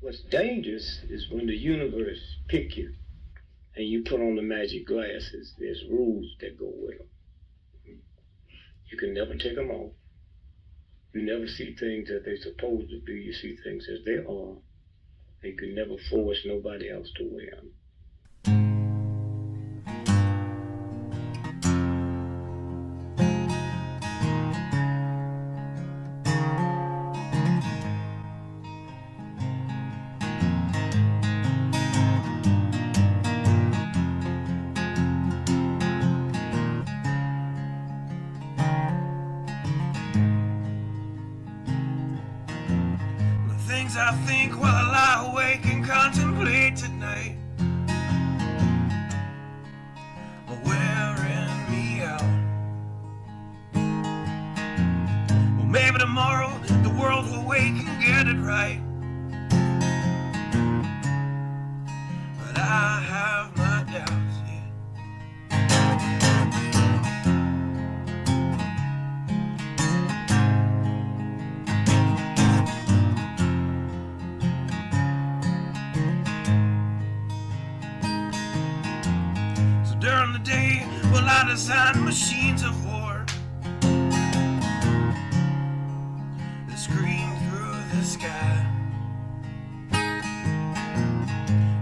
What's dangerous is when the universe pick you and you put on the magic glasses. There's rules that go with them. You can never take them off. You never see things as they're supposed to be. You see things as they are. And you can never force nobody else to wear them. I think while I lie awake and contemplate tonight are wearing me out. Well, maybe tomorrow the world will wake and get it right, but I have my doubts, yeah. During the day, well, I design machines of war that scream through the sky.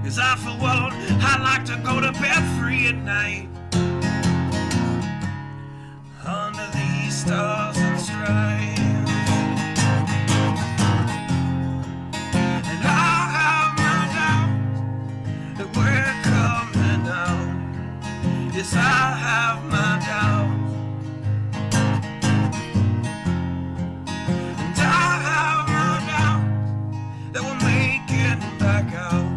'Cause I, for one, I like to go to bed free at night under these stars and stripes. And I have my doubts that we're coming out. Yes, I have my doubts, and I have my doubts that we'll make it back out.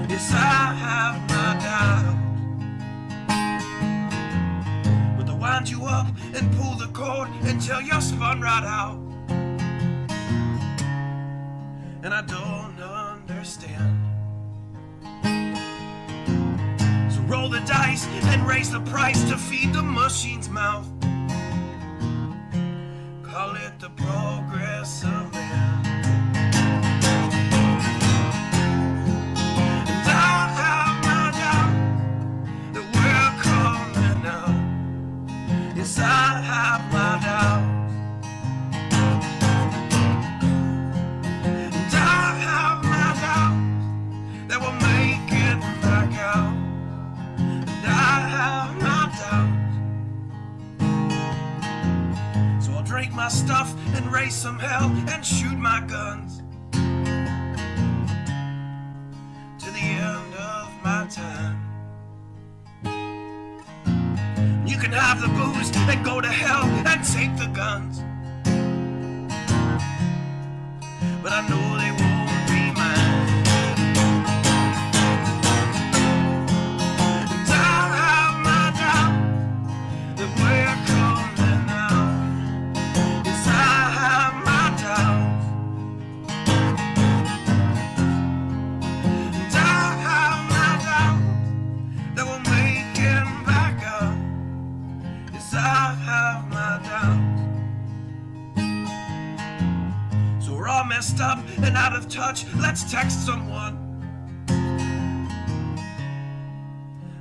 Yes, I have my doubts, but they'll wind you up and pull the cord until you're spun right out. And I don't understand. Roll the dice and raise the price to feed the machine's mouth. Call it the progress of man. And I have my doubts that we're coming out. Yes, I have my doubts. And I have my doubts that we'll make it back out. I have my doubts, so I'll drink my stuff and raise some hell and shoot my guns to the end of my time. You can have the booze and go to hell and take the guns, but I know they won't be mine. Messed up and out of touch, let's text someone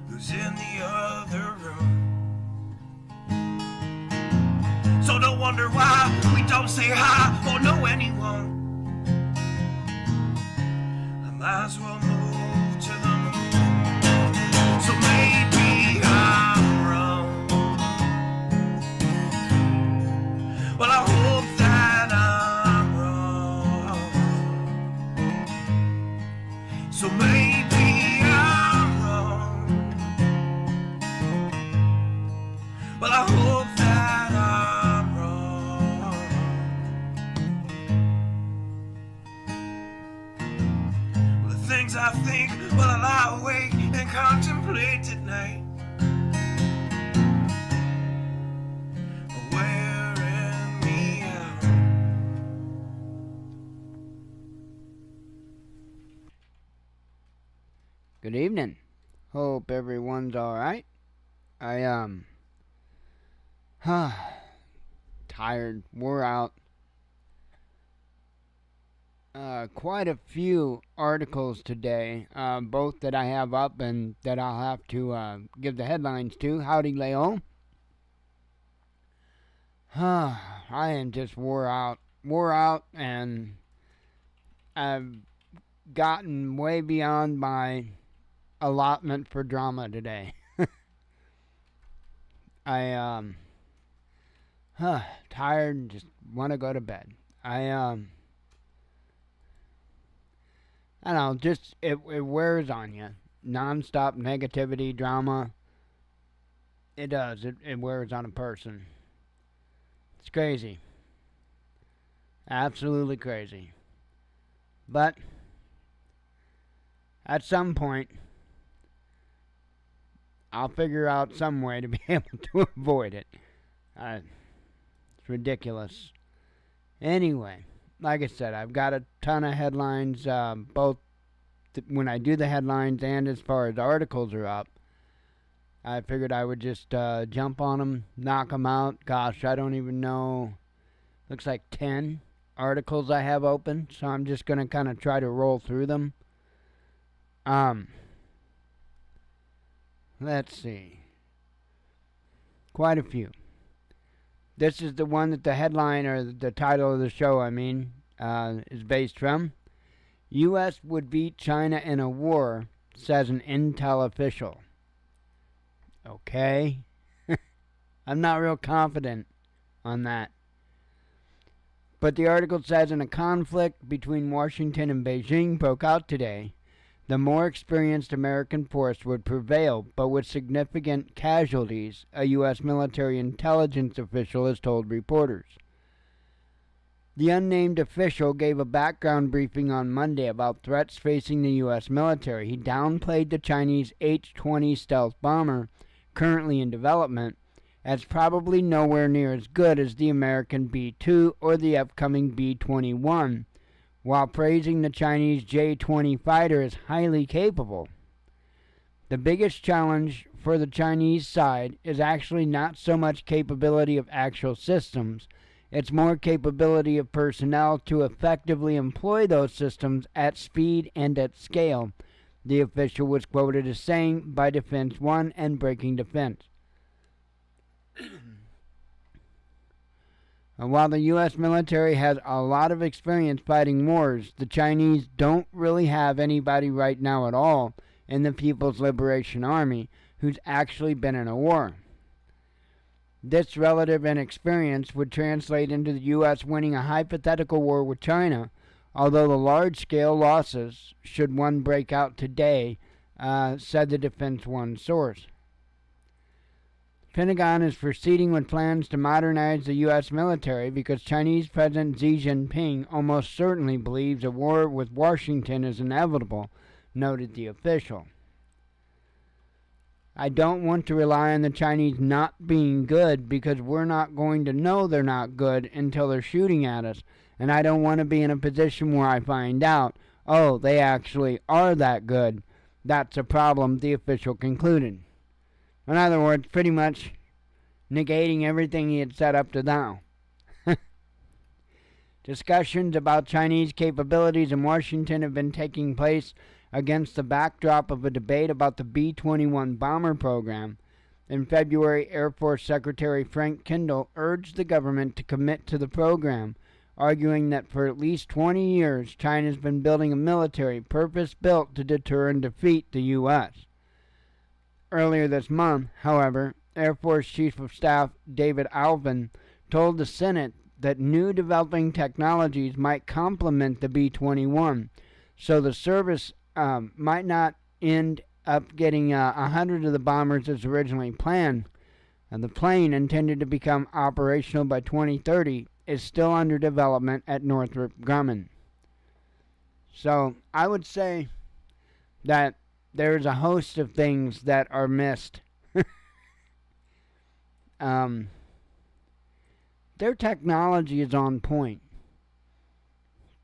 who's in the other room. So don't wonder why we don't say hi or know anyone. I might as well move to the moon. So maybe I'm wrong. Well, I hope that so maybe I'm wrong. Well, I hope that I'm wrong. Well, the things I think, well, I lie awake and contemplate at night. Wearing me out. Good evening. Hope everyone's alright. Tired, wore out. quite a few articles today, both that I have up and that I'll have to give the headlines to. Howdy, Leo. I am just wore out, and I've gotten way beyond my allotment for drama today. I tired and just want to go to bed. I don't know, just it wears on you. Non-stop negativity, drama. It does. It wears on a person. It's crazy. Absolutely crazy. But at some point, I'll figure out some way to be able to avoid it. It's ridiculous. Anyway, like I said, I've got a ton of headlines, both when I do the headlines and as far as articles are up. I figured I would just jump on them, knock them out. Gosh, I don't even know. Looks like 10 articles I have open, so I'm just going to kind of try to roll through them. Let's see. Quite a few. This is the one that the headline, or the title of the show, is based from. U.S. would beat China in a war, says an Intel official. Okay. I'm not real confident on that. But the article says in a conflict between Washington and Beijing broke out today, the more experienced American force would prevail, but with significant casualties, a U.S. military intelligence official has told reporters. The unnamed official gave a background briefing on Monday about threats facing the U.S. military. He downplayed the Chinese H-20 stealth bomber, currently in development, as probably nowhere near as good as the American B-2 or the upcoming B-21, while praising the Chinese J-20 fighter as highly capable. The biggest challenge for the Chinese side is actually not so much capability of actual systems, it's more capability of personnel to effectively employ those systems at speed and at scale, the official was quoted as saying by Defense One and Breaking Defense. While the U.S. military has a lot of experience fighting wars, the Chinese don't really have anybody right now at all in the People's Liberation Army who's actually been in a war. This relative inexperience would translate into the U.S. winning a hypothetical war with China, although the large-scale losses, should one break out today, said the Defense One source. Pentagon is proceeding with plans to modernize the U.S. military because Chinese President Xi Jinping almost certainly believes a war with Washington is inevitable, noted the official. I don't want to rely on the Chinese not being good because we're not going to know they're not good until they're shooting at us, and I don't want to be in a position where I find out, oh, they actually are that good. That's a problem, the official concluded. In other words, pretty much negating everything he had said up to now. Discussions about Chinese capabilities in Washington have been taking place against the backdrop of a debate about the B-21 bomber program. In February, Air Force Secretary Frank Kendall urged the government to commit to the program, arguing that for at least 20 years, China's been building a military purpose-built to deter and defeat the U.S. Earlier this month, however, Air Force Chief of Staff David Alvin told the Senate that new developing technologies might complement the B-21, so the service might not end up getting 100 of the bombers as originally planned. And the plane, intended to become operational by 2030, is still under development at Northrop Grumman. So I would say that there's a host of things that are missed. Their technology is on point.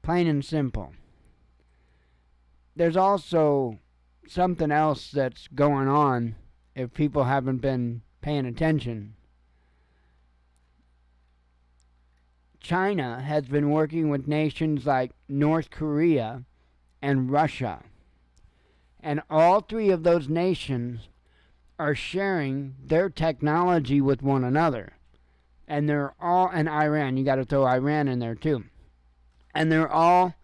Plain and simple. There's also something else that's going on if people haven't been paying attention. China has been working with nations like North Korea and Russia. And all three of those nations are sharing their technology with one another. And they're all, and Iran, you got to throw Iran in there too. And they're all,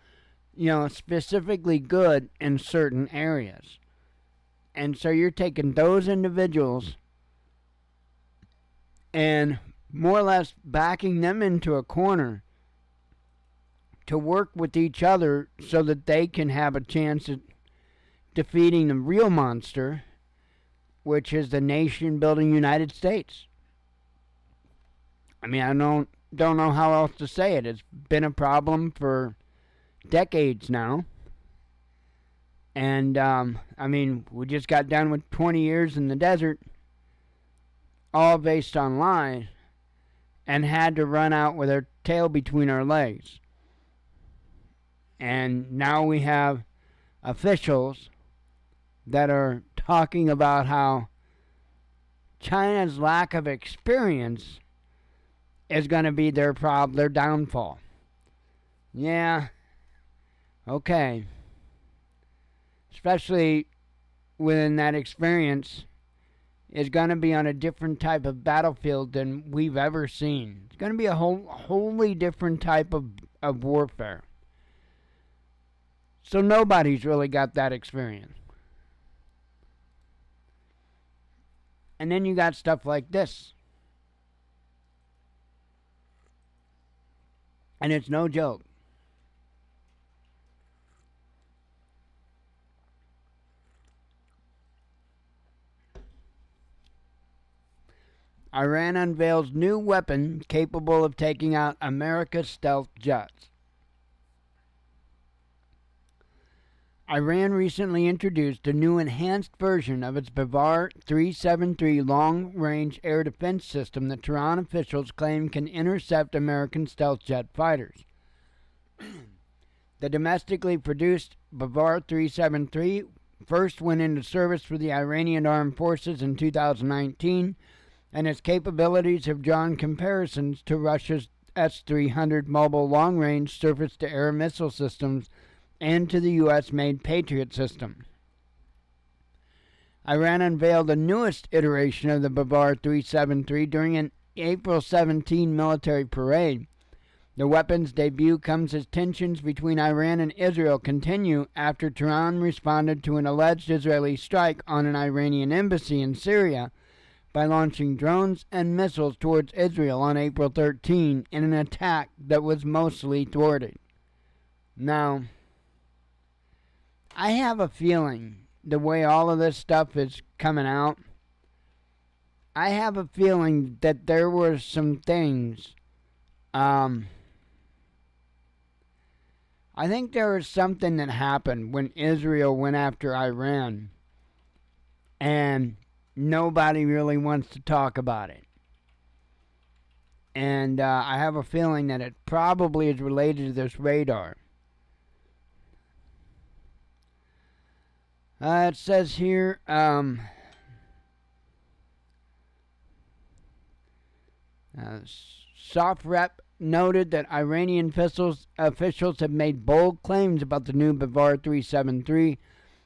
specifically good in certain areas. And so you're taking those individuals and more or less backing them into a corner to work with each other so that they can have a chance at defeating the real monster, which is the nation-building United States. I mean, I don't know how else to say it. It's been a problem for decades now. And, we just got done with 20 years in the desert, all based on lies, and had to run out with our tail between our legs. And now we have officials that are talking about how China's lack of experience is going to be their downfall. Yeah, okay. Especially when that experience is going to be on a different type of battlefield than we've ever seen. It's going to be a wholly different type of warfare. So nobody's really got that experience. And then you got stuff like this. And it's no joke. Iran unveils new weapon capable of taking out America's stealth jets. Iran recently introduced a new enhanced version of its Bavar 373 long-range air defense system that Tehran officials claim can intercept American stealth jet fighters. The domestically produced Bavar 373 first went into service for the Iranian Armed Forces in 2019, and its capabilities have drawn comparisons to Russia's S-300 mobile long-range surface-to-air missile systems and to the U.S.-made Patriot system. Iran unveiled the newest iteration of the Bavar 373 during an April 17 military parade. The weapon's debut comes as tensions between Iran and Israel continue after Tehran responded to an alleged Israeli strike on an Iranian embassy in Syria by launching drones and missiles towards Israel on April 13 in an attack that was mostly thwarted. Now, I have a feeling, the way all of this stuff is coming out, I have a feeling that there were some things, I think there was something that happened when Israel went after Iran, and nobody really wants to talk about it. And I have a feeling that it probably is related to this radar. It says here, SOFREP noted that Iranian officials have made bold claims about the new Bavar 373,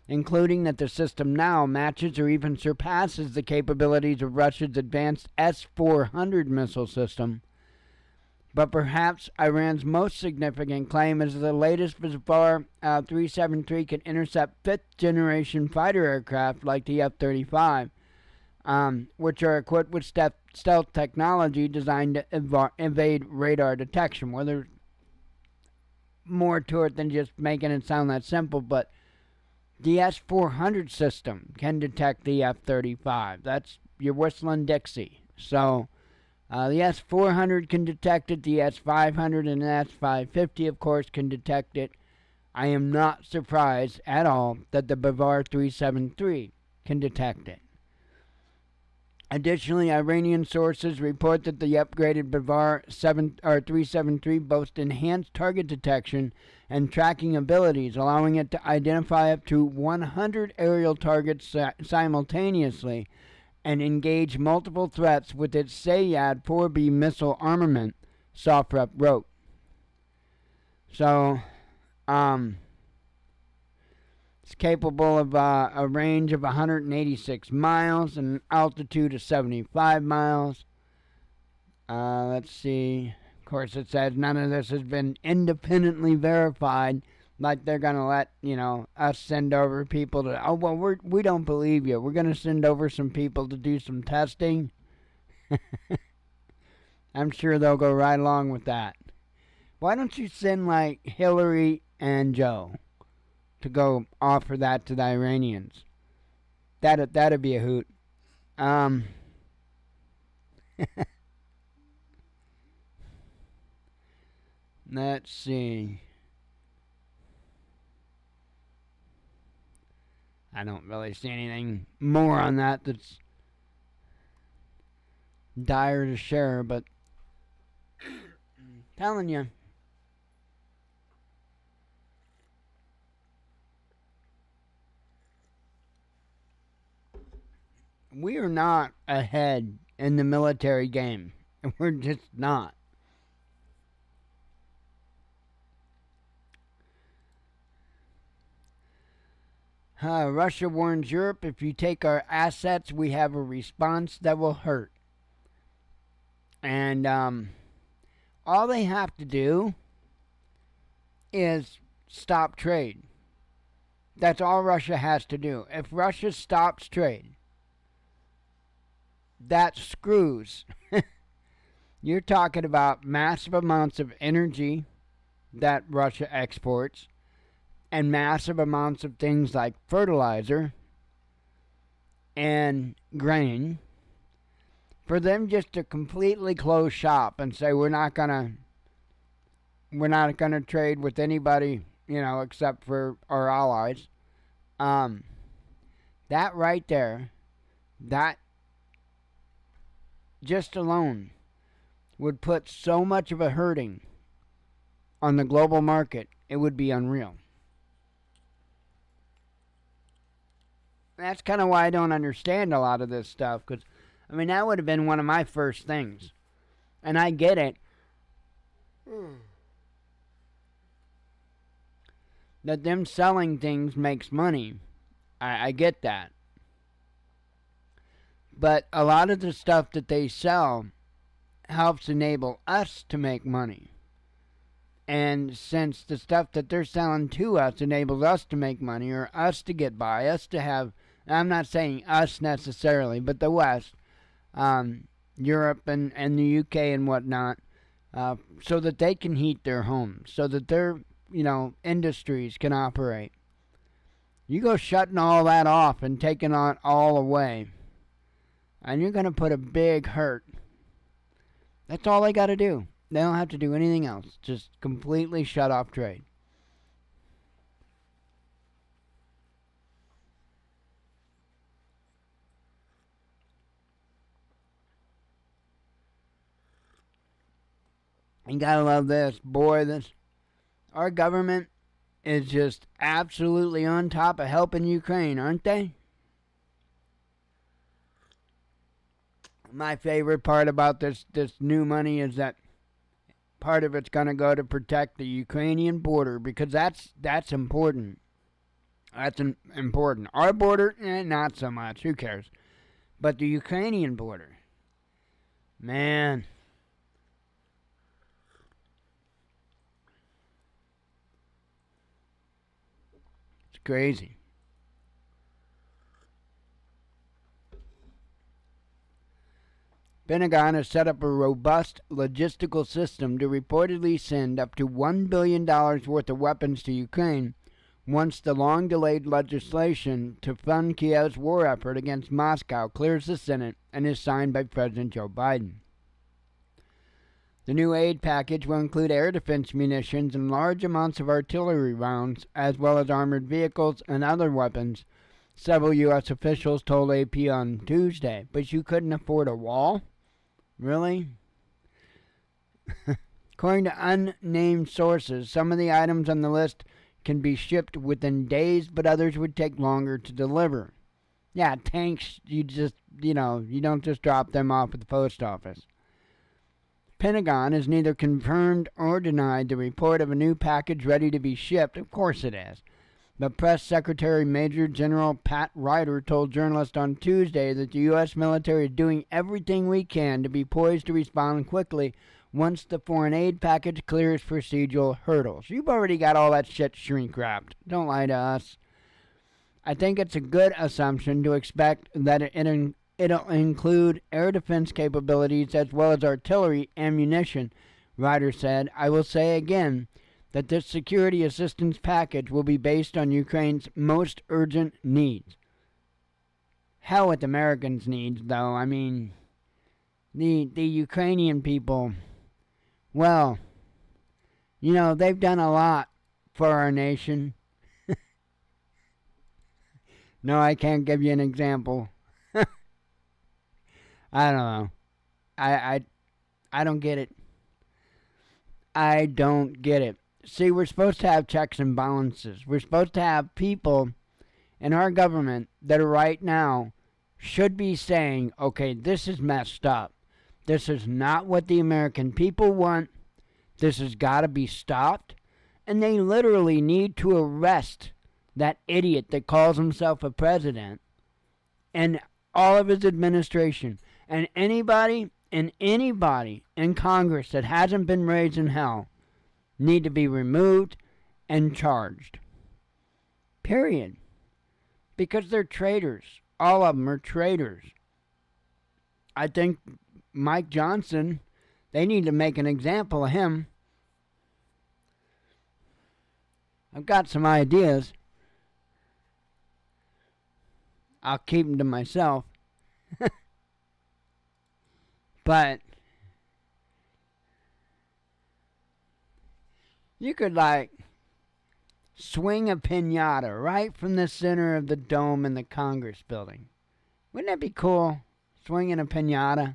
including that the system now matches or even surpasses the capabilities of Russia's advanced S-400 missile system. But perhaps Iran's most significant claim is that the latest Bavar 373 can intercept fifth-generation fighter aircraft like the F-35, which are equipped with stealth technology designed to evade radar detection. Well, there's more to it than just making it sound that simple, but the S-400 system can detect the F-35. That's your whistling Dixie. So the S-400 can detect it, the S-500 and the S-550, of course, can detect it. I am not surprised at all that the Bavar 373 can detect it. Additionally, Iranian sources report that the upgraded Bavar 373 boasts enhanced target detection and tracking abilities, allowing it to identify up to 100 aerial targets simultaneously and engage multiple threats with its Sayyad 4B missile armament, Sofrup wrote. So, it's capable of a range of 186 miles and an altitude of 75 miles. Let's see. Of course, it says none of this has been independently verified. Like they're going to let, us send over people to, oh, well, we don't believe you. We're going to send over some people to do some testing. I'm sure they'll go right along with that. Why don't you send, like, Hillary and Joe to go offer that to the Iranians? That'd be a hoot. Let's see. I don't really see anything more on that that's dire to share, but telling you. We are not ahead in the military game. We're just not. Russia warns Europe, if you take our assets, we have a response that will hurt. And all they have to do is stop trade. That's all Russia has to do. If Russia stops trade, that screws. You're talking about massive amounts of energy that Russia exports and massive amounts of things like fertilizer and grain. For them just to completely close shop and say we're not gonna trade with anybody, except for our allies. That right there, that just alone would put so much of a hurting on the global market, it would be unreal. That's kind of why I don't understand a lot of this stuff, because, that would have been one of my first things. And I get it. That them selling things makes money. I get that. But a lot of the stuff that they sell helps enable us to make money. And since the stuff that they're selling to us enables us to make money, or us to get by, us to have, I'm not saying us necessarily, but the West, Europe and the UK and whatnot, so that they can heat their homes, so that their, industries can operate. You go shutting all that off and taking it all away, and you're going to put a big hurt. That's all they got to do. They don't have to do anything else. Just completely shut off trade. You gotta love this. Boy, our government is just absolutely on top of helping Ukraine, aren't they? My favorite part about this new money is that part of it's going to go to protect the Ukrainian border, because that's important. That's important. Our border, not so much. Who cares? But the Ukrainian border, man. It's crazy. Pentagon has set up a robust logistical system to reportedly send up to $1 billion worth of weapons to Ukraine once the long-delayed legislation to fund Kiev's war effort against Moscow clears the Senate and is signed by President Joe Biden. The new aid package will include air defense munitions and large amounts of artillery rounds, as well as armored vehicles and other weapons, several U.S. officials told AP on Tuesday. But you couldn't afford a wall? Really? According to unnamed sources, some of the items on the list can be shipped within days, but others would take longer to deliver. Yeah, tanks, you don't just drop them off at the post office. Pentagon has neither confirmed or denied the report of a new package ready to be shipped. Of course it has. But Press Secretary Major General Pat Ryder told journalists on Tuesday that the U.S. military is doing everything we can to be poised to respond quickly once the foreign aid package clears procedural hurdles. You've already got all that shit shrink-wrapped. Don't lie to us. I think it's a good assumption to expect that it'll include air defense capabilities as well as artillery ammunition, Ryder said. I will say again that this security assistance package will be based on Ukraine's most urgent needs. Hell with Americans' needs, though. I mean, the Ukrainian people, well, you know, they've done a lot for our nation. No, I can't give you an example. I don't know. I don't get it. I don't get it. See, we're supposed to have checks and balances. We're supposed to have people in our government that are right now should be saying, okay, this is messed up. This is not what the American people want. This has got to be stopped. And they literally need to arrest that idiot that calls himself a president and all of his administration. And anybody in Congress that hasn't been raised in hell need to be removed and charged. Period. Because they're traitors. All of them are traitors. I think Mike Johnson, they need to make an example of him. I've got some ideas. I'll keep them to myself. But you could, like, swing a piñata right from the center of the dome in the Congress building. Wouldn't that be cool? Swinging a piñata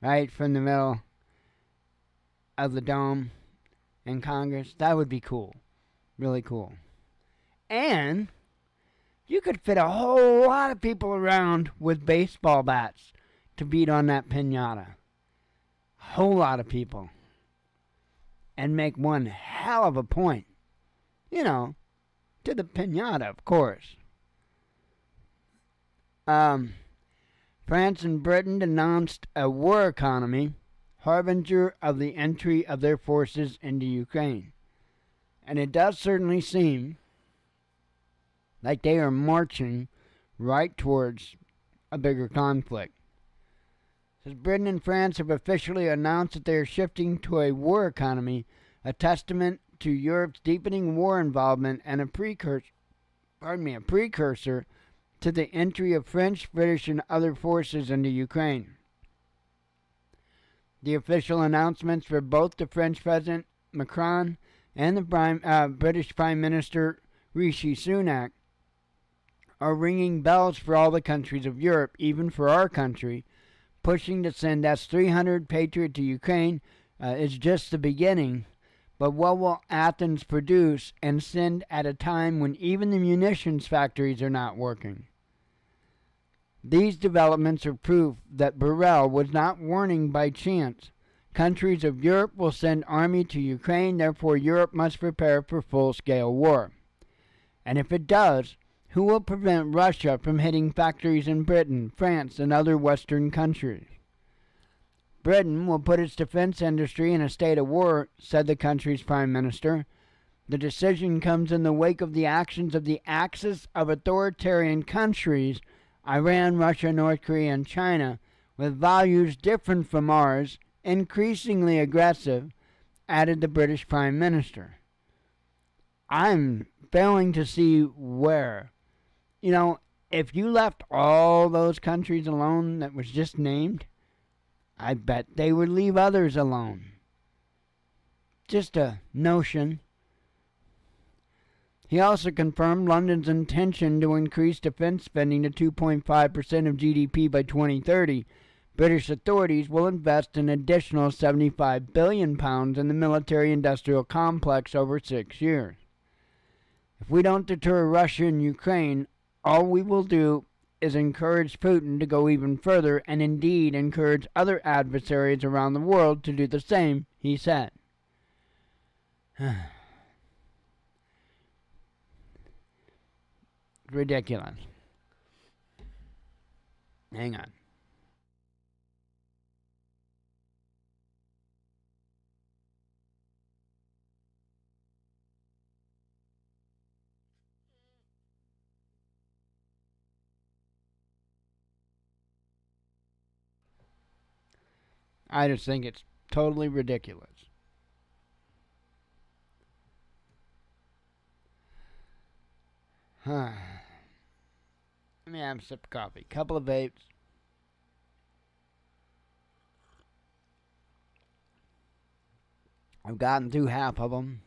right from the middle of the dome in Congress. That would be cool. Really cool. And you could fit a whole lot of people around with baseball bats to beat on that piñata. A whole lot of people. And make one hell of a point. You know, to the piñata, of course. France and Britain announced a war economy, harbinger of the entry of their forces into Ukraine. And it does certainly seem like they are marching right towards a bigger conflict. Says Britain and France have officially announced that they are shifting to a war economy, a testament to Europe's deepening war involvement and a precursor to the entry of French, British, and other forces into Ukraine. The official announcements for both the French President Macron and the British Prime Minister Rishi Sunak are ringing bells for all the countries of Europe, even for our country. Pushing to send S-300 Patriot to Ukraine is just the beginning. But what will Athens produce and send at a time when even the munitions factories are not working? These developments are proof that Borrell was not warning by chance. Countries of Europe will send army to Ukraine, therefore Europe must prepare for full-scale war. And if it does, who will prevent Russia from hitting factories in Britain, France, and other Western countries? Britain will put its defense industry in a state of war, said the country's prime minister. The decision comes in the wake of the actions of the axis of authoritarian countries, Iran, Russia, North Korea, and China, with values different from ours, increasingly aggressive, added the British prime minister. I'm failing to see where. You know, if you left all those countries alone that was just named, I bet they would leave others alone. Just a notion. He also confirmed London's intention to increase defense spending to 2.5% of GDP by 2030. British authorities will invest an additional £75 billion in the military-industrial complex over 6 years. If we don't deter Russia and Ukraine, all we will do is encourage Putin to go even further and indeed encourage other adversaries around the world to do the same, he said. Ridiculous. Hang on. I just think it's totally ridiculous. Let me have a sip of coffee. Couple of vapes. I've gotten through half of them.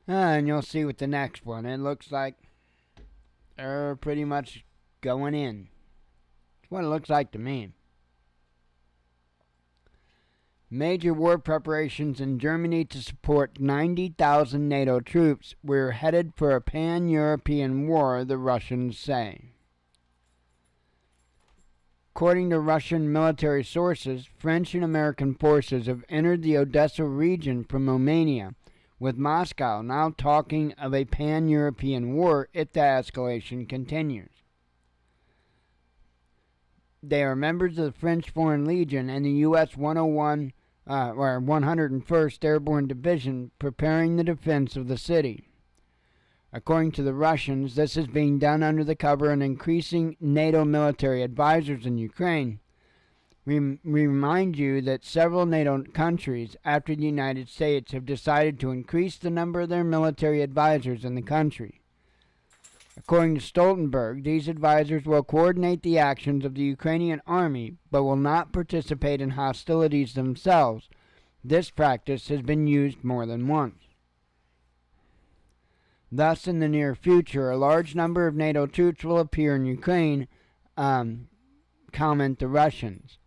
And you'll see with the next one. It looks like they're pretty much going in. That's what it looks like to me. Major war preparations in Germany to support 90,000 NATO troops. We're headed for a pan-European war, the Russians say. According to Russian military sources, French and American forces have entered the Odessa region from Romania, with Moscow now talking of a pan-European war if the escalation continues. They are members of the French Foreign Legion and the U.S. 101st Airborne Division preparing the defense of the city. According to the Russians, this is being done under the cover of increasing NATO military advisors in Ukraine. We remind you that several NATO countries, after the United States, have decided to increase the number of their military advisors in the country. According to Stoltenberg, these advisors will coordinate the actions of the Ukrainian army, but will not participate in hostilities themselves. This practice has been used more than once. Thus, in the near future, a large number of NATO troops will appear in Ukraine, comment the Russians.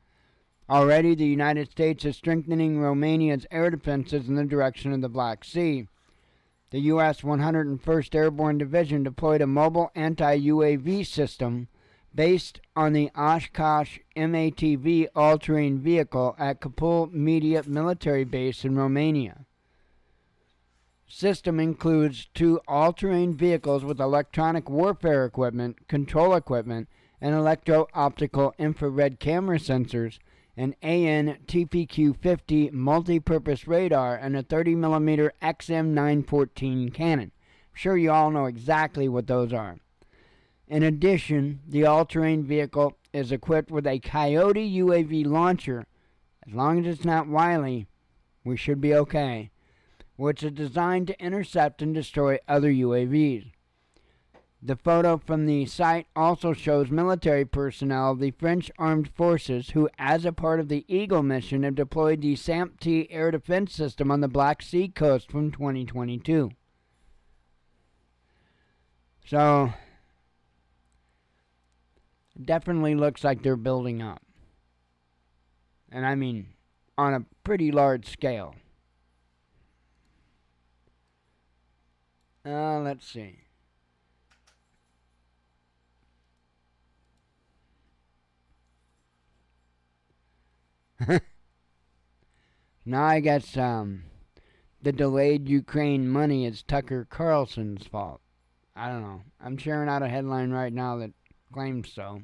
Already, the United States is strengthening Romania's air defenses in the direction of the Black Sea. The U.S. 101st Airborne Division deployed a mobile anti-UAV system based on the Oshkosh MATV all-terrain vehicle at Capul Media military base in Romania. System includes 2 all-terrain vehicles with electronic warfare equipment, control equipment, and electro-optical infrared camera sensors, an AN-TPQ-50 multi-purpose radar, and a 30mm XM914 cannon. I'm sure you all know exactly what those are. In addition, the all-terrain vehicle is equipped with a Coyote UAV launcher. As long as it's not Wiley, we should be okay, which is designed to intercept and destroy other UAVs. The photo from the site also shows military personnel of the French Armed Forces who, as a part of the Eagle mission, have deployed the SAMP-T air defense system on the Black Sea coast from 2022. So, it definitely looks like they're building up. And I mean, on a pretty large scale. Let's see. Now I guess the delayed Ukraine money is Tucker Carlson's fault. I don't know. I'm sharing out a headline right now that claims so.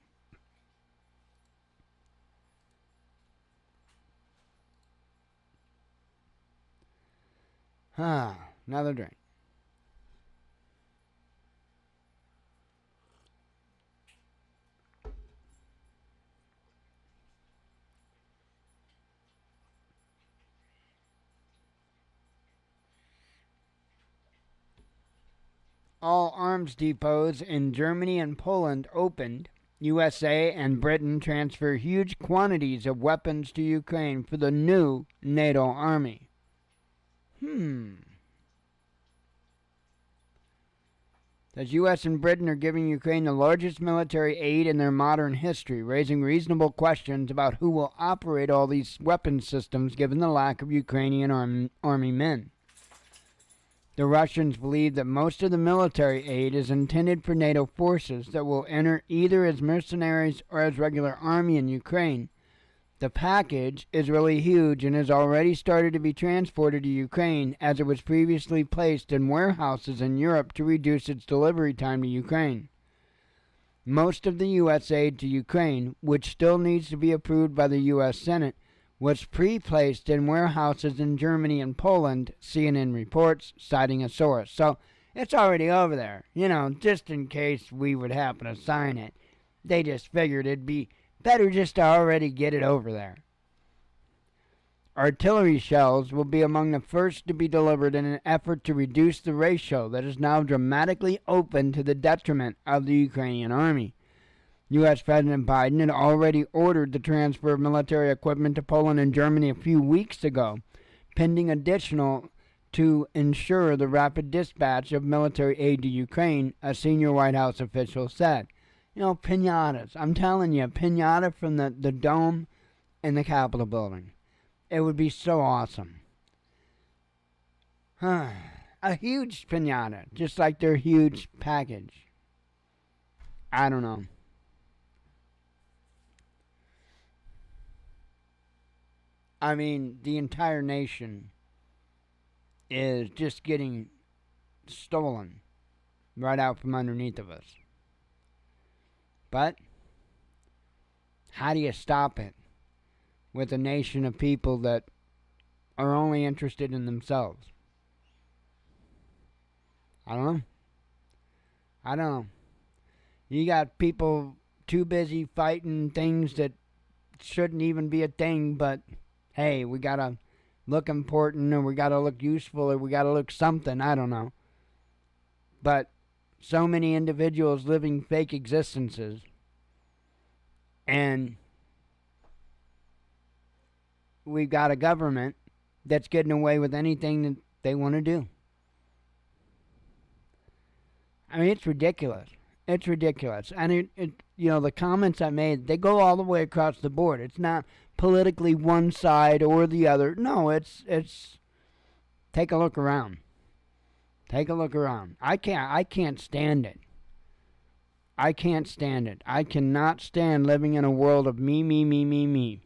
Another drink. All arms depots in Germany and Poland opened. USA and Britain transfer huge quantities of weapons to Ukraine for the new NATO army. Says U.S. and Britain are giving Ukraine the largest military aid in their modern history, raising reasonable questions about who will operate all these weapon systems given the lack of Ukrainian army men. The Russians believe that most of the military aid is intended for NATO forces that will enter either as mercenaries or as regular army in Ukraine. The package is really huge and has already started to be transported to Ukraine, as it was previously placed in warehouses in Europe to reduce its delivery time to Ukraine. Most of the U.S. aid to Ukraine, which still needs to be approved by the U.S. Senate, was pre-placed in warehouses in Germany and Poland, CNN reports, citing a source. So it's already over there, just in case we would happen to sign it. They just figured it'd be better just to already get it over there. Artillery shells will be among the first to be delivered in an effort to reduce the ratio that is now dramatically open to the detriment of the Ukrainian army. U.S. President Biden had already ordered the transfer of military equipment to Poland and Germany a few weeks ago, pending additional to ensure the rapid dispatch of military aid to Ukraine, a senior White House official said. Piñatas. I'm telling you, piñata from the dome in the Capitol building. It would be so awesome. A huge piñata, just like their huge package. I don't know. I mean, the entire nation is just getting stolen right out from underneath of us. But how do you stop it with a nation of people that are only interested in themselves? I don't know. You got people too busy fighting things that shouldn't even be a thing, but hey, we gotta look important, or we gotta look useful, or we gotta look something, I don't know. But so many individuals living fake existences, and we've got a government that's getting away with anything that they want to do. I mean, it's ridiculous. It's ridiculous. And the comments I made, they go all the way across the board. It's not politically one side or the other. No, it's take a look around. Take a look around. I can't stand it. I can't stand it. I cannot stand living in a world of me, me, me, me, me.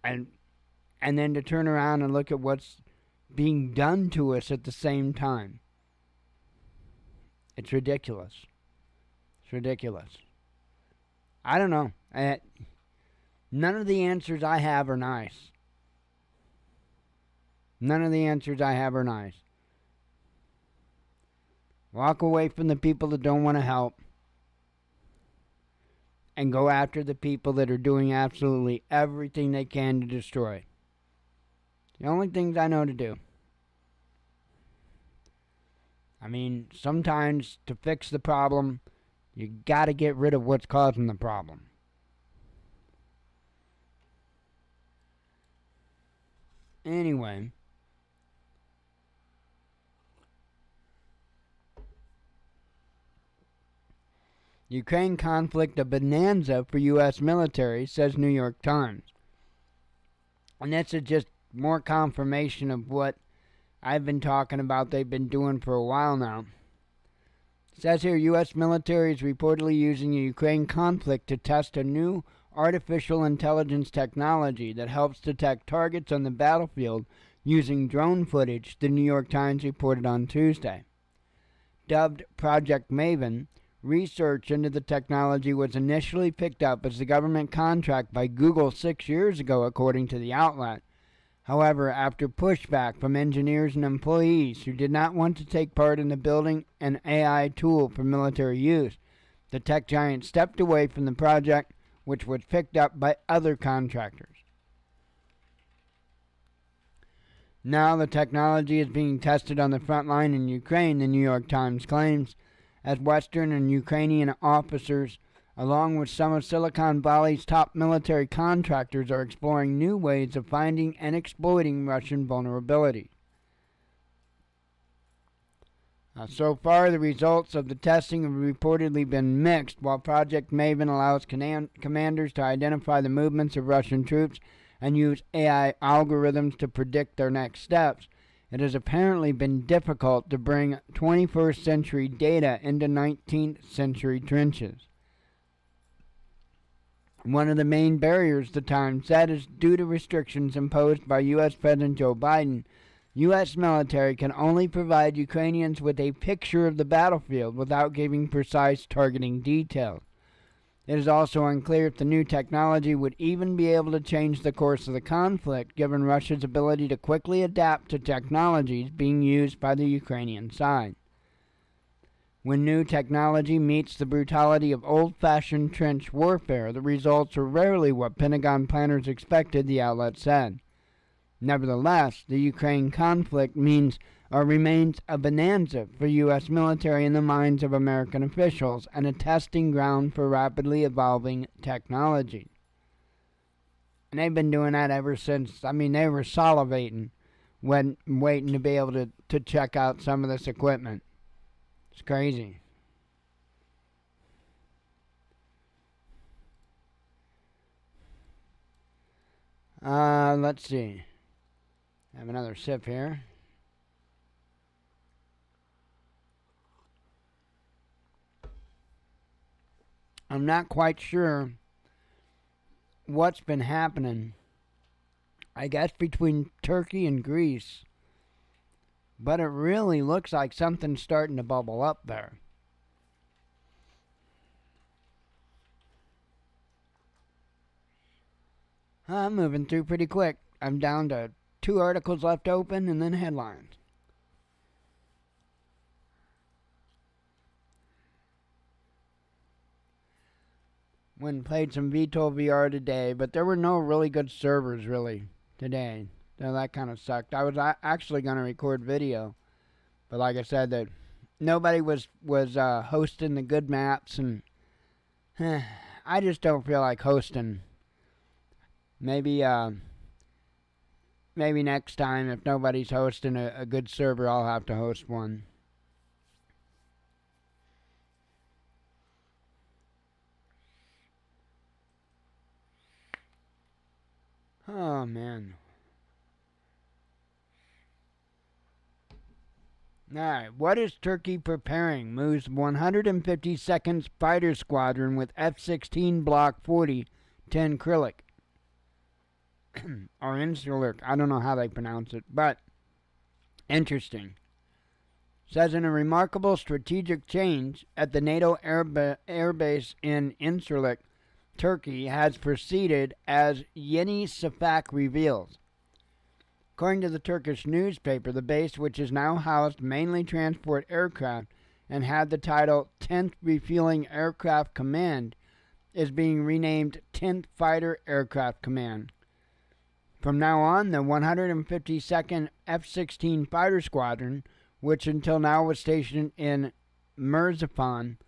And then to turn around and look at what's being done to us at the same time. It's ridiculous. It's ridiculous. I don't know. None of the answers I have are nice. None of the answers I have are nice. Walk away from the people that don't want to help, and go after the people that are doing absolutely everything they can to destroy. The only things I know to do. I mean, sometimes to fix the problem, you gotta get rid of what's causing the problem. Anyway. Ukraine conflict a bonanza for U.S. military, says New York Times. And this is just more confirmation of what I've been talking about they've been doing for a while now. It says here, U.S. military is reportedly using the Ukraine conflict to test a new artificial intelligence technology that helps detect targets on the battlefield using drone footage, the New York Times reported on Tuesday. Dubbed Project Maven, research into the technology was initially picked up as a government contract by Google 6 years ago, according to the outlet. However, after pushback from engineers and employees who did not want to take part in the building an AI tool for military use, the tech giant stepped away from the project, which was picked up by other contractors. Now the technology is being tested on the front line in Ukraine, the New York Times claims, as Western and Ukrainian officers, along with some of Silicon Valley's top military contractors, are exploring new ways of finding and exploiting Russian vulnerability. So far, the results of the testing have reportedly been mixed. While Project Maven allows commanders to identify the movements of Russian troops and use AI algorithms to predict their next steps, it has apparently been difficult to bring 21st century data into 19th century trenches. One of the main barriers, the Times said, is due to restrictions imposed by U.S. President Joe Biden. U.S. military can only provide Ukrainians with a picture of the battlefield without giving precise targeting details. It is also unclear if the new technology would even be able to change the course of the conflict, given Russia's ability to quickly adapt to technologies being used by the Ukrainian side. When new technology meets the brutality of old-fashioned trench warfare, the results are rarely what Pentagon planners expected, the outlet said. Nevertheless, the Ukraine conflict remains a bonanza for U.S. military in the minds of American officials and a testing ground for rapidly evolving technology. And they've been doing that ever since. They were salivating when waiting to be able to check out some of this equipment. It's crazy. Let's see. Have another sip here. I'm not quite sure what's been happening, I guess, between Turkey and Greece, but it really looks like something's starting to bubble up there. I'm moving through pretty quick. I'm down to 2 articles left open and then headlines. Went and played some VTOL VR today, but there were no really good servers today. So that kind of sucked. I was actually going to record video, but like I said, that nobody was hosting the good maps, and I just don't feel like hosting. Maybe next time, if nobody's hosting a good server, I'll have to host one. Oh, man. Alright, what is Turkey preparing? Moves 152nd Fighter Squadron with F-16 Block 40 Tenkrilic. Or Insulik. I don't know how they pronounce it, but interesting. Says in a remarkable strategic change at the NATO air base in Insulik, Turkey has proceeded as Yeni Şafak reveals. According to the Turkish newspaper, the base, which is now housed mainly transport aircraft and had the title 10th Refueling Aircraft Command, is being renamed 10th Fighter Aircraft Command. From now on, the 152nd F-16 Fighter Squadron, which until now was stationed in Merzifon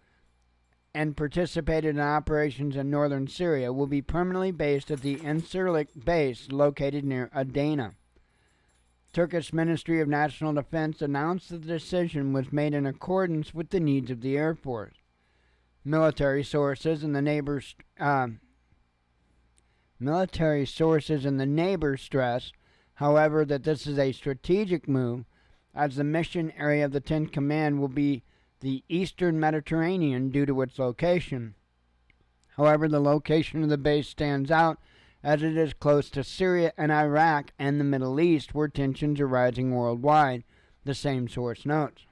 and participated in operations in northern Syria, will be permanently based at the Incirlik base located near Adana. Turkish Ministry of National Defense announced that the decision was made in accordance with the needs of the Air Force. Military sources in the neighbor stress, however, that this is a strategic move, as the mission area of the 10th Command will be the Eastern Mediterranean due to its location. However, the location of the base stands out as it is close to Syria and Iraq and the Middle East, where tensions are rising worldwide, the same source notes.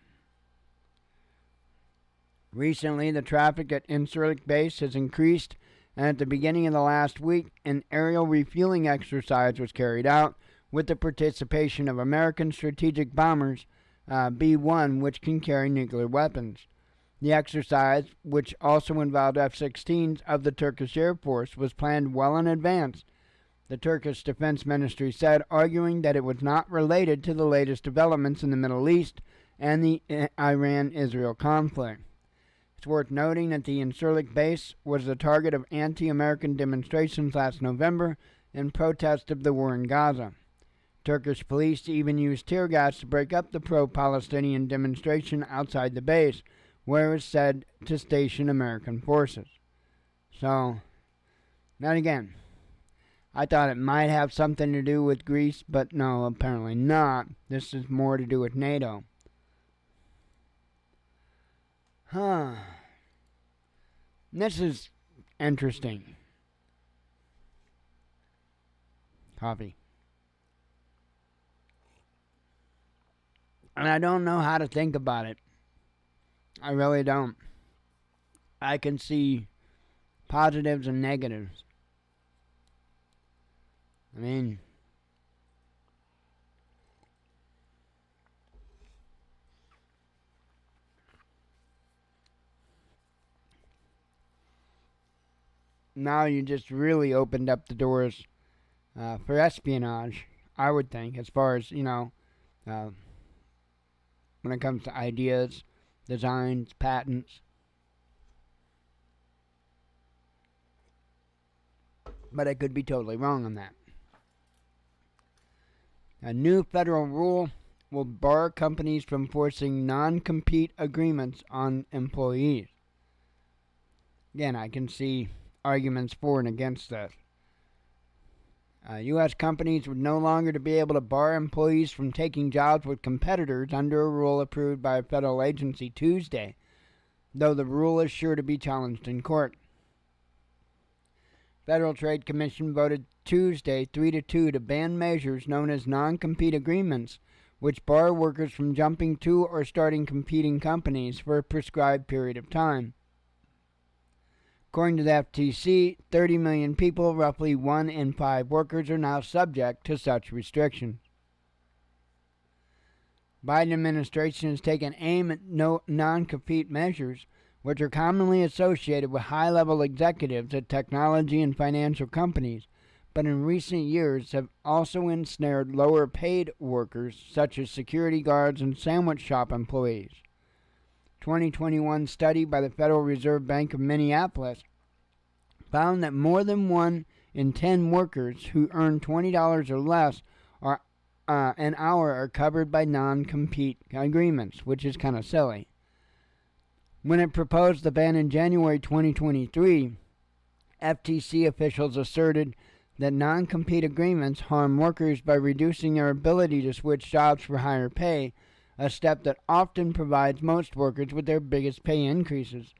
Recently, the traffic at Incirlik base has increased, and at the beginning of the last week, an aerial refueling exercise was carried out with the participation of American strategic bombers B-1, which can carry nuclear weapons. The exercise, which also involved F-16s of the Turkish Air Force, was planned well in advance, the Turkish Defense Ministry said, arguing that it was not related to the latest developments in the Middle East and the Iran-Israel conflict. It's worth noting that the Incirlik base was the target of anti-American demonstrations last November in protest of the war in Gaza. Turkish police even used tear gas to break up the pro-Palestinian demonstration outside the base, where it was said to station American forces. So, then again, I thought it might have something to do with Greece, but no, apparently not. This is more to do with NATO. This is interesting. Coffee. And I don't know how to think about it. I really don't. I can see positives and negatives. I mean, now you just really opened up the doors for espionage, I would think, as far as, when it comes to ideas, designs, patents. But I could be totally wrong on that. A new federal rule will bar companies from forcing non-compete agreements on employees. Again, I can see arguments for and against that. U.S. companies would no longer to be able to bar employees from taking jobs with competitors under a rule approved by a federal agency Tuesday, though the rule is sure to be challenged in court. Federal Trade Commission voted Tuesday 3-2 to ban measures known as non-compete agreements, which bar workers from jumping to or starting competing companies for a prescribed period of time. According to the FTC, 30 million people, roughly 1 in 5 workers, are now subject to such restrictions. Biden administration has taken aim at non-compete measures, which are commonly associated with high-level executives at technology and financial companies, but in recent years have also ensnared lower-paid workers such as security guards and sandwich shop employees. 2021 study by the Federal Reserve Bank of Minneapolis found that more than 1 in 10 workers who earn $20 or less an hour are covered by non-compete agreements, which is kind of silly. When it proposed the ban in January 2023, FTC officials asserted that non-compete agreements harm workers by reducing their ability to switch jobs for higher pay, a step that often provides most workers with their biggest pay increases.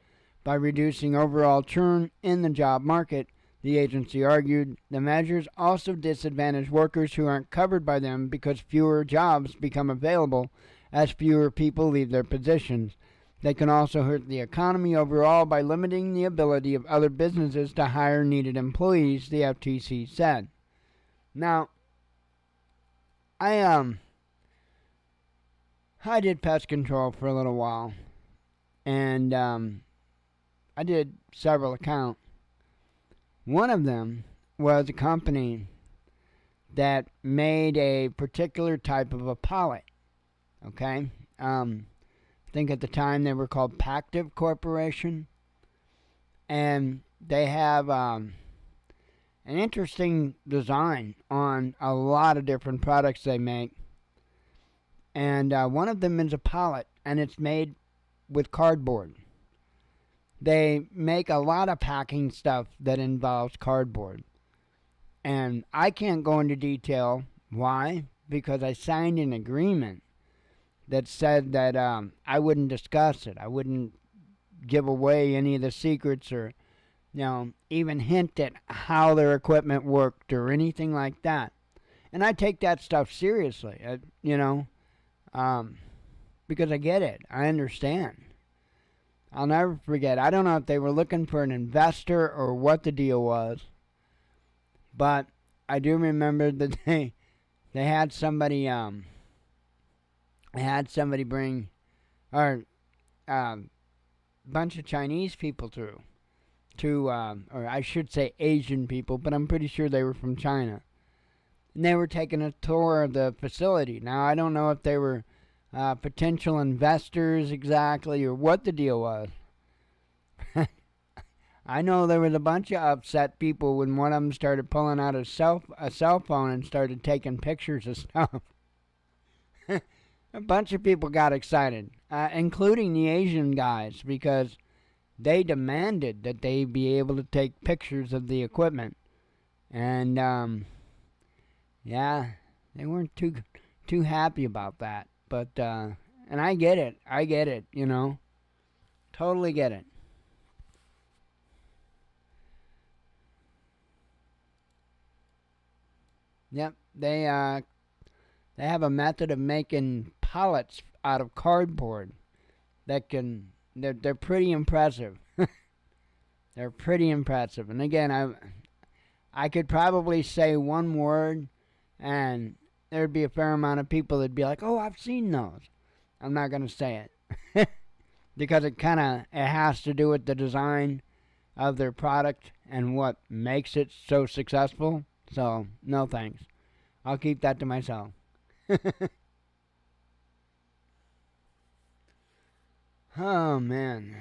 By reducing overall churn in the job market, the agency argued, the measures also disadvantage workers who aren't covered by them because fewer jobs become available as fewer people leave their positions. They can also hurt the economy overall by limiting the ability of other businesses to hire needed employees, the FTC said. Now, I did pest control for a little while, and I did several accounts. One of them was a company that made a particular type of a pallet, okay? I think at the time they were called Pactive Corporation, and they have an interesting design on a lot of different products they make, and one of them is a pallet, and it's made with cardboard. They make a lot of packing stuff that involves cardboard, and I can't go into detail why, because I signed an agreement that said that I wouldn't discuss it. I wouldn't give away any of the secrets or, even hint at how their equipment worked or anything like that. And I take that stuff seriously, because I get it. I understand. I'll never forget. I don't know if they were looking for an investor or what the deal was, but I do remember that they had somebody bring or bunch of Chinese people through to or I should say Asian people, but I'm pretty sure they were from China. And they were taking a tour of the facility. Now I don't know if they were potential investors exactly or what the deal was. I know there was a bunch of upset people when one of them started pulling out a cell phone and started taking pictures of stuff. A bunch of people got excited, including the Asian guys, because they demanded that they be able to take pictures of the equipment. And, yeah, they weren't too happy about that. But, and I get it, you know. Totally get it. Yep, they have a method of making pallets out of cardboard they're pretty impressive. They're pretty impressive. And again, I could probably say one word and there'd be a fair amount of people that'd be like, "Oh, I've seen those." I'm not going to say it. Because it has to do with the design of their product and what makes it so successful. So, no thanks. I'll keep that to myself. Oh, man.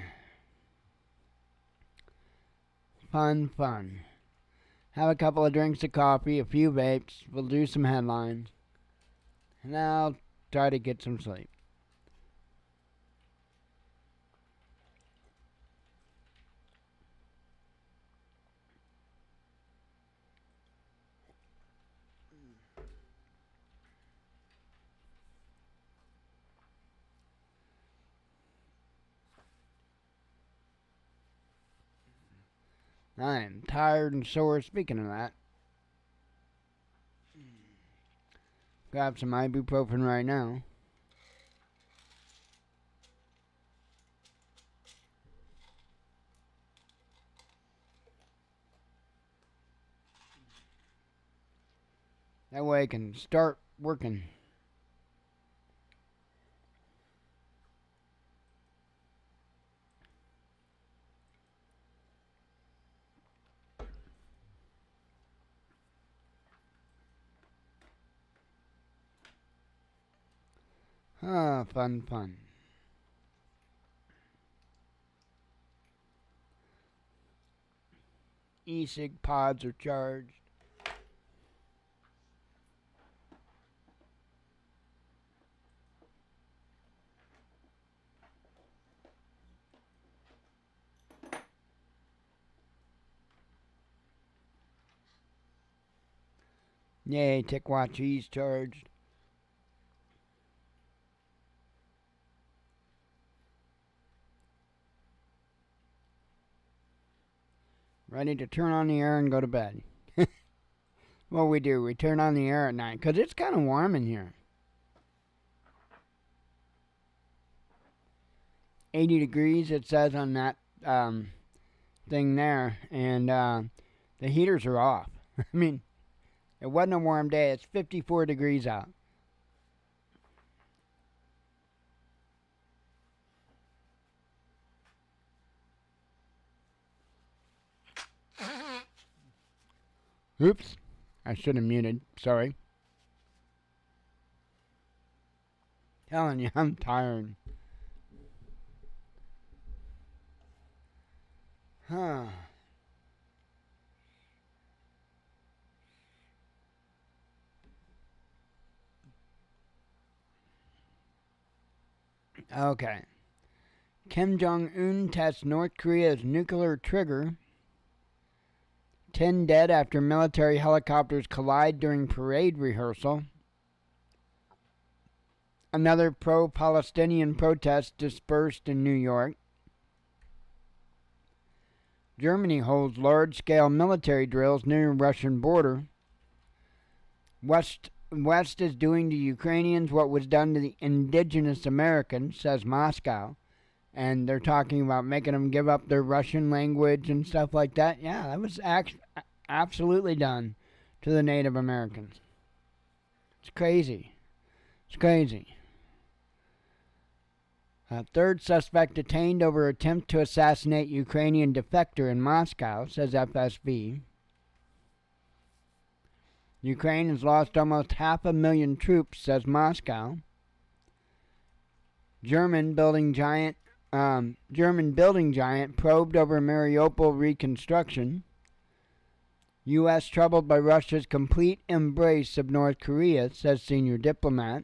Fun. Have a couple of drinks of coffee, a few vapes. We'll do some headlines. And I'll try to get some sleep. I am tired and sore. Speaking of that, grab some ibuprofen right now. That way I can start working. Ah, fun. E-cig pods are charged. Yay, TickWatch E's charged. Ready to turn on the air and go to bed. What we do, we turn on the air at night, because it's kind of warm in here. 80 degrees, it says on that thing there, and the heaters are off. I mean, it wasn't a warm day. It's 54 degrees out. Oops. I should have muted. Sorry. Telling you, I'm tired. Huh. Okay. Kim Jong-un tests North Korea's nuclear trigger. 10 dead after military helicopters collide during parade rehearsal. Another pro-Palestinian protest dispersed in New York. Germany holds large-scale military drills near Russian border. West is doing to Ukrainians what was done to the indigenous Americans, says Moscow. And they're talking about making them give up their Russian language and stuff like that. Yeah, that was absolutely done to the Native Americans. It's crazy. A third suspect detained over attempt to assassinate Ukrainian defector in Moscow, says FSB. Ukraine has lost almost 500,000 troops, says Moscow. German building giant German building giant probed over Mariupol reconstruction. U.S. troubled by Russia's complete embrace of North Korea, says senior diplomat.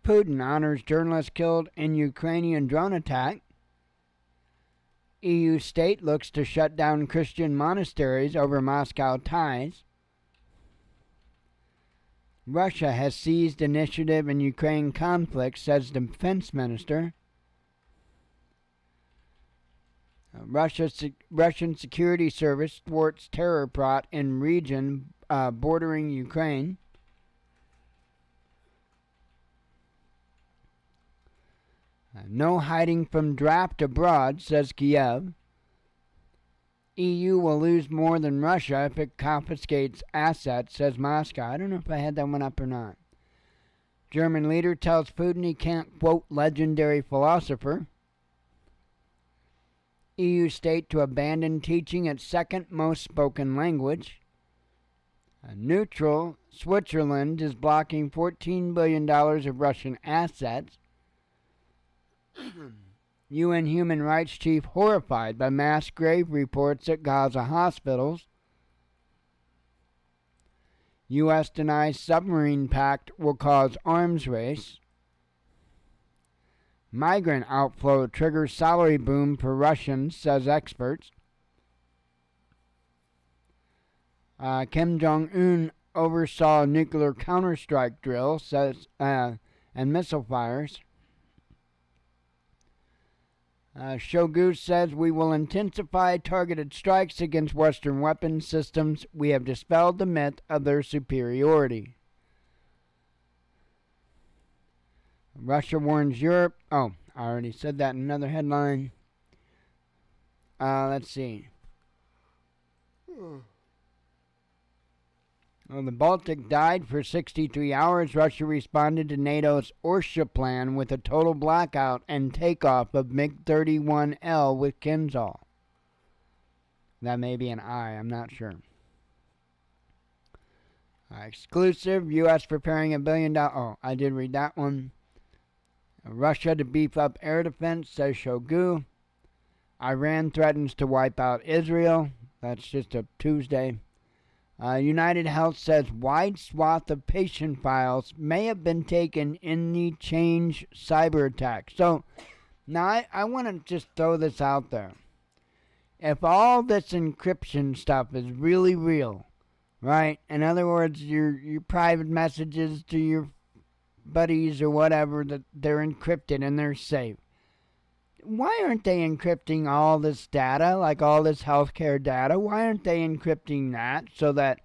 Putin honors journalist killed in Ukrainian drone attack. EU state looks to shut down Christian monasteries over Moscow ties. Russia has seized initiative in Ukraine conflict, says defense minister. Russian security service thwarts terror plot in region bordering Ukraine. No hiding from draft abroad, says Kiev. EU will lose more than Russia if it confiscates assets, says Moscow. I don't know if I had that one up or not. German leader tells Putin he can't quote legendary philosopher. EU state to abandon teaching its second most spoken language. Neutral Switzerland is blocking $14 billion of Russian assets. UN human rights chief horrified by mass grave reports at Gaza hospitals. U.S. denies submarine pact will cause arms race. Migrant outflow triggers salary boom for Russians, says experts. Kim Jong-un oversaw nuclear counterstrike drill, says, and missile fires. Shogun says we will intensify targeted strikes against Western weapon systems. We have dispelled the myth of their superiority. Russia warns Europe. Oh, I already said that in another headline. Let's see. Well, the Baltic died for 63 hours. Russia responded to NATO's Orsha plan with a total blackout and takeoff of MiG-31L with Kinzhal. That may be an I, I'm not sure. Exclusive, U.S. preparing $1 billion. Oh, I did read that one. Russia to beef up air defense, says Shogun. Iran threatens to wipe out Israel. That's just a Tuesday. United Health says wide swath of patient files may have been taken in the Change cyber attack. So, now I want to just throw this out there. If all this encryption stuff is really real, right? In other words, your private messages to your buddies or whatever, that they're encrypted and they're safe. Why aren't they encrypting all this data, like all this healthcare data? Why aren't they encrypting that so that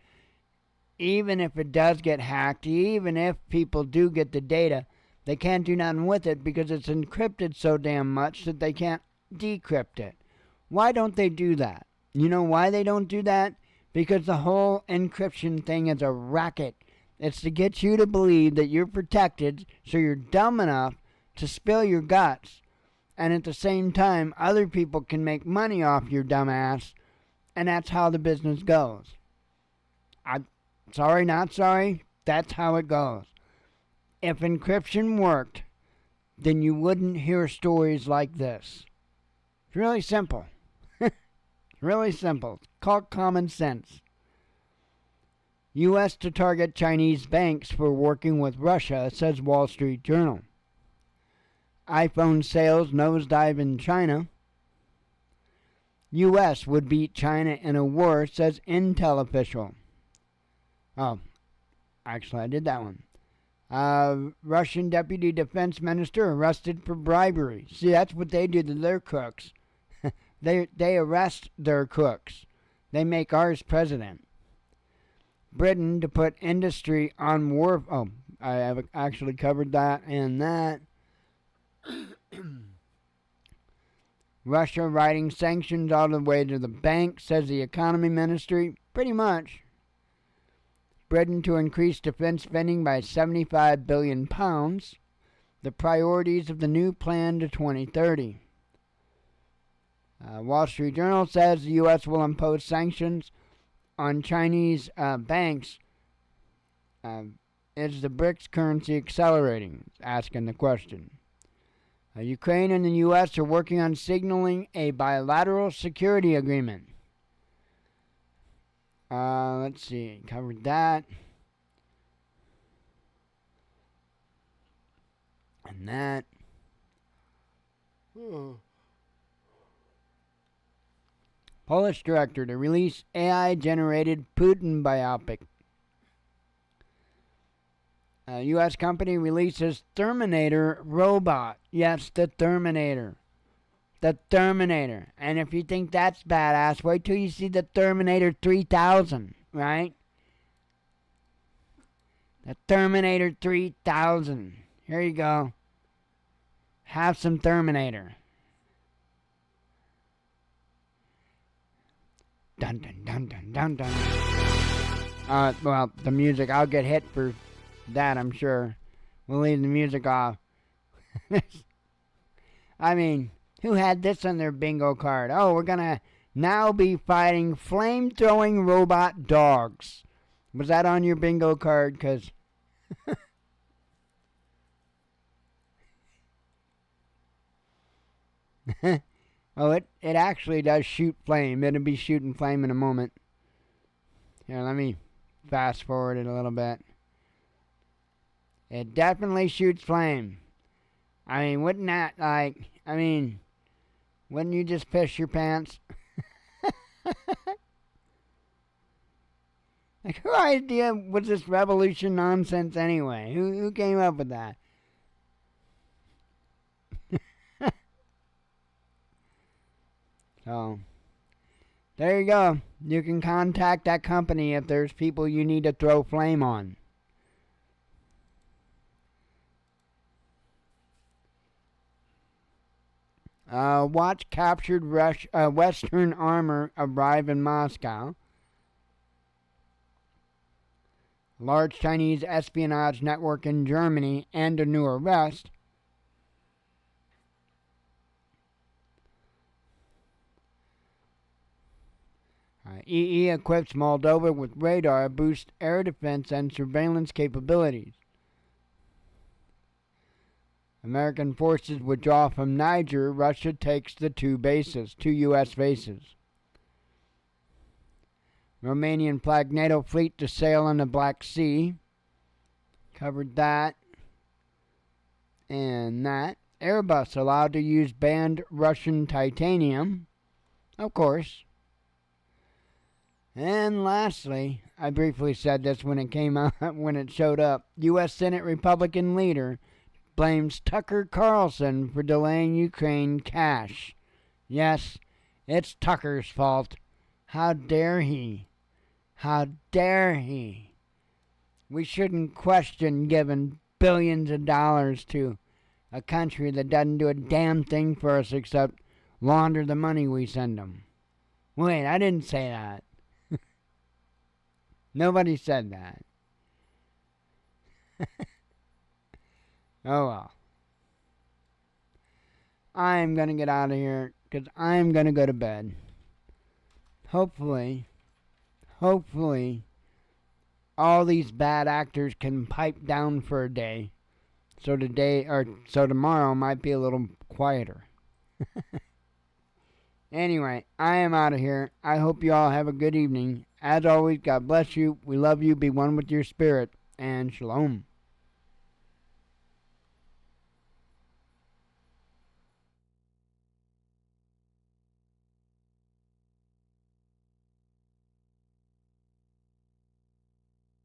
even if it does get hacked, even if people do get the data, they can't do nothing with it because it's encrypted so damn much that they can't decrypt it? Why don't they do that? You know why they don't do that? Because the whole encryption thing is a racket. It's to get you to believe that you're protected so you're dumb enough to spill your guts. And at the same time, other people can make money off your dumb ass, and that's how the business goes. I'm sorry, not sorry, that's how it goes. If encryption worked, then you wouldn't hear stories like this. It's really simple. Really simple. It's called common sense. U.S. to target Chinese banks for working with Russia, says Wall Street Journal. iPhone sales nosedive in China. U.S. would beat China in a war, says Intel official. Oh, actually, I did that one. Russian deputy defense minister arrested for bribery. See, that's what they do to their crooks. They arrest their crooks. They make ours president. Britain to put industry on war. Oh, I have actually covered that and that. Russia writing sanctions all the way to the bank, says the economy ministry. Pretty much. Britain to increase defense spending by £75 billion. The priorities of the new plan to 2030. Wall Street Journal says the U.S. will impose sanctions on Chinese banks. Is the BRICS currency accelerating? Asking the question. Ukraine and the U.S. are working on signaling a bilateral security agreement. Let's see, covered that. And that. Polish director to release AI-generated Putin biopic. A U.S. company releases Terminator robot. Yes, the Terminator. The Terminator. And if you think that's badass, wait till you see the Terminator 3000, right? The Terminator 3000. Here you go. Have some Terminator. Dun dun dun dun dun dun. Well, the music, I'll get hit for that, I'm sure. We'll leave the music off. I mean, who had this on their bingo card? Oh, we're gonna now be fighting flame-throwing robot dogs. Was that on your bingo card? Because oh, it actually does shoot flame. It'll be shooting flame in a moment. Here, let me fast forward it a little bit. It definitely shoots flame. I mean, wouldn't that, wouldn't you just piss your pants? Like, whose idea was this revolution nonsense anyway? Who came up with that? So, there you go. You can contact that company if there's people you need to throw flame on. Watch captured Western armor arrive in Moscow. Large Chinese espionage network in Germany and a new arrest. EE equips Moldova with radar, boost air defense and surveillance capabilities. American forces withdraw from Niger. Russia takes the two U.S. bases. Romanian flagged NATO fleet to sail on the Black Sea. Covered that. And that. Airbus allowed to use banned Russian titanium. Of course. And lastly, I briefly said this when it came out, when it showed up. U.S. Senate Republican leader blames Tucker Carlson for delaying Ukraine cash. Yes, it's Tucker's fault. How dare he? How dare he? We shouldn't question giving billions of dollars to a country that doesn't do a damn thing for us except launder the money we send them. Wait, I didn't say that. Nobody said that. Oh well. I'm gonna get out of here because I'm gonna go to bed. Hopefully, all these bad actors can pipe down for a day. So tomorrow might be a little quieter. Anyway, I am out of here. I hope you all have a good evening. As always, God bless you. We love you. Be one with your spirit. And shalom.